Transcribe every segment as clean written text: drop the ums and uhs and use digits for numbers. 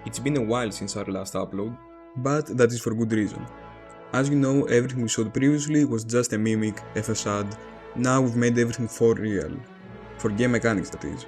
It's been a while since our last upload, but that is for good reason. As you know, everything we showed previously was just a mimic, a facade. Now we've made everything for real. For game mechanics, that is.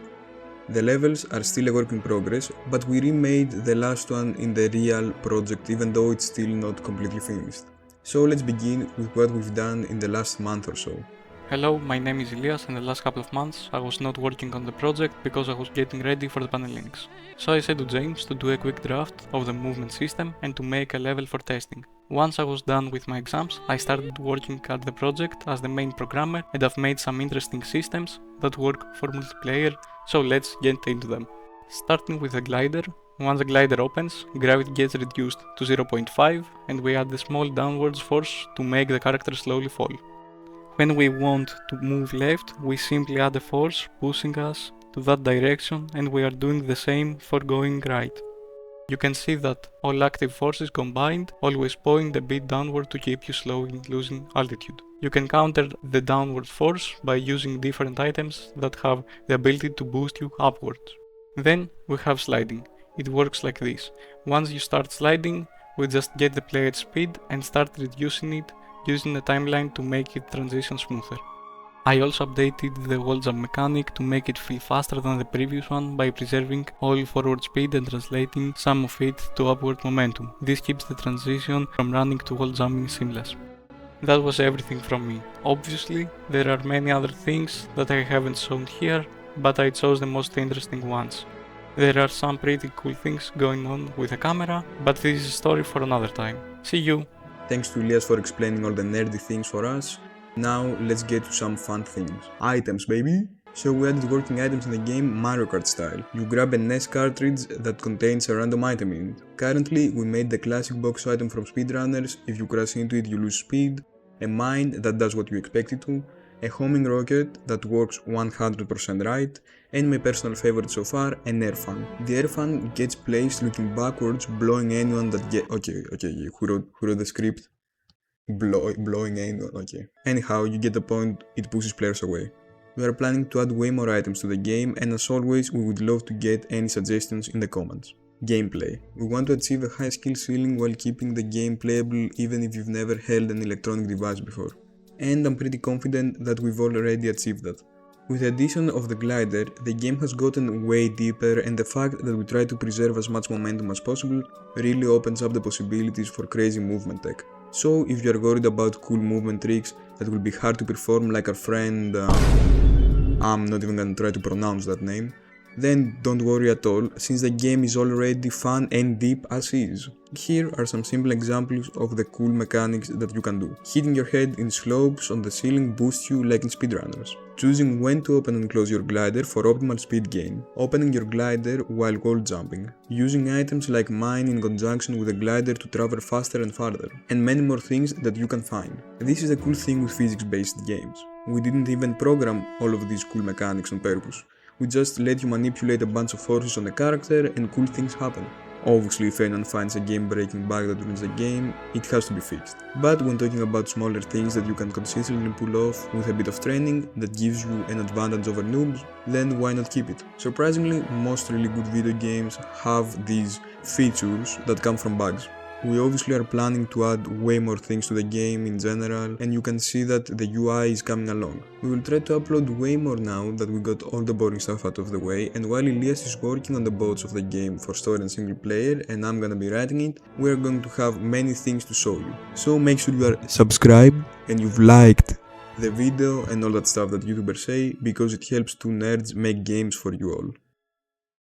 The levels are still a work in progress, but we remade the last one in the real project even though it's still not completely finished. So let's begin with what we've done in the last month or so. Hello, my name is Elias, and the last couple of months I was not working on the project because I was getting ready for the Panhellenics. So I said to James to do a quick draft of the movement system and to make a level for testing. Once I was done with my exams, I started working at the project as the main programmer and I've made some interesting systems that work for multiplayer, so let's get into them. Starting with the glider. Once the glider opens, gravity gets reduced to 0.5 and we add a small downwards force to make the character slowly fall. When we want to move left, we simply add a force pushing us to that direction and we are doing the same for going right. You can see that all active forces combined always point a bit downward to keep you slowly losing altitude. You can counter the downward force by using different items that have the ability to boost you upwards. Then we have sliding. It works like this. Once you start sliding, we just get the player speed and start reducing it using a timeline to make it transition smoother. I also updated the wall jump mechanic to make it feel faster than the previous one by preserving all forward speed and translating some of it to upward momentum. This keeps the transition from running to wall jumping seamless. That was everything from me. Obviously, there are many other things that I haven't shown here, but I chose the most interesting ones. There are some pretty cool things going on with the camera, but this is a story for another time. See you! Thanks to Elias for explaining all the nerdy things for us. Now let's get to some fun things. Items, baby! So we added working items in the game Mario Kart style. You grab a NES cartridge that contains a random item in it. Currently, we made the classic box item from speedrunners. If you crash into it, you lose speed. A mine that does what you expect it to. A homing rocket that works 100% right. And my personal favorite so far, an air fan. The air fan gets placed looking backwards, blowing anyone that Okay, who wrote the script? Blowing anyone, okay. Anyhow, you get the point, it pushes players away. We are planning to add way more items to the game, and as always, we would love to get any suggestions in the comments. Gameplay. We want to achieve a high skill ceiling while keeping the game playable even if you've never held an electronic device before. And I'm pretty confident that we've already achieved that. With the addition of the glider, the game has gotten way deeper, and the fact that we try to preserve as much momentum as possible really opens up the possibilities for crazy movement tech. So if you are worried about cool movement tricks that will be hard to perform like our friend I'm not even gonna try to pronounce that name, then don't worry at all, since the game is already fun and deep as is. Here are some simple examples of the cool mechanics that you can do. Hitting your head in slopes on the ceiling boosts you like in speedrunners. Choosing when to open and close your glider for optimal speed gain. Opening your glider while wall jumping. Using items like mine in conjunction with the glider to travel faster and farther. And many more things that you can find. This is the cool thing with physics-based games. We didn't even program all of these cool mechanics on purpose. We just let you manipulate a bunch of forces on the character and cool things happen. Obviously, if anyone finds a game-breaking bug that ruins the game, it has to be fixed. But when talking about smaller things that you can consistently pull off with a bit of training that gives you an advantage over noobs, then why not keep it? Surprisingly, most really good video games have these features that come from bugs. We obviously are planning to add way more things to the game in general, and you can see that the UI is coming along. We will try to upload way more now that we got all the boring stuff out of the way, and while Elias is working on the bots of the game for story and single player and I'm gonna be writing it, we are going to have many things to show you. So make sure you are subscribed and you've liked the video and all that stuff that YouTubers say, because it helps two nerds make games for you all.